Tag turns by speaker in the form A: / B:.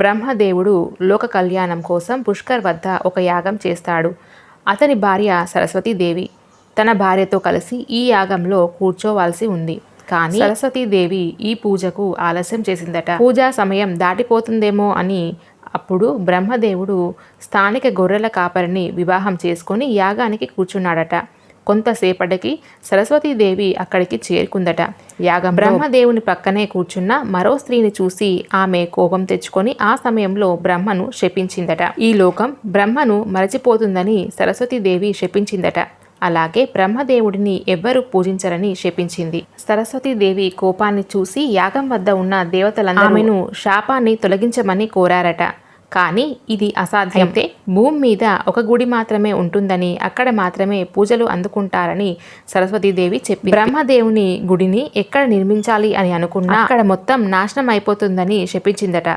A: బ్రహ్మదేవుడు లోక కళ్యాణం కోసం పుష్కర్ వద్ద ఒక యాగం చేస్తాడు. అతని భార్య సరస్వతీదేవి తన భార్యతో కలిసి ఈ యాగంలో కూర్చోవాల్సి ఉంది. కానీ సరస్వతీదేవి ఈ పూజకు ఆలస్యం చేసిందట. పూజా సమయం దాటిపోతుందేమో అని అప్పుడు బ్రహ్మదేవుడు స్థానిక గొర్రెల కాపరిని వివాహం చేసుకొని యాగానికి కూర్చున్నాడట. కొంతసేపటికి సరస్వతీదేవి అక్కడికి చేరుకుందట. యాగం బ్రహ్మదేవుని పక్కనే కూర్చున్న మరో స్త్రీని చూసి ఆమె కోపం తెచ్చుకొని ఆ సమయంలో బ్రహ్మను శపించిందట. ఈ లోకం బ్రహ్మను మరచిపోతుందని సరస్వతీదేవి శపించిందట. అలాగే బ్రహ్మదేవుడిని ఎవ్వరూ పూజించరని శపించింది. సరస్వతీదేవి కోపాన్ని చూసి యాగం వద్ద ఉన్న దేవతలందరూ ఆమెను శాపాన్ని తొలగించమని కోరారట. కానీ ఇది అసాధ్యం. అయితే భూమి మీద ఒక గుడి మాత్రమే ఉంటుందని, అక్కడ మాత్రమే పూజలు అందుకుంటారని సరస్వతీదేవి చెప్పి బ్రహ్మదేవుని గుడిని ఎక్కడ నిర్మించాలి అని అనుకున్నా అక్కడ మొత్తం నాశనం అయిపోతుందని శపించిందట.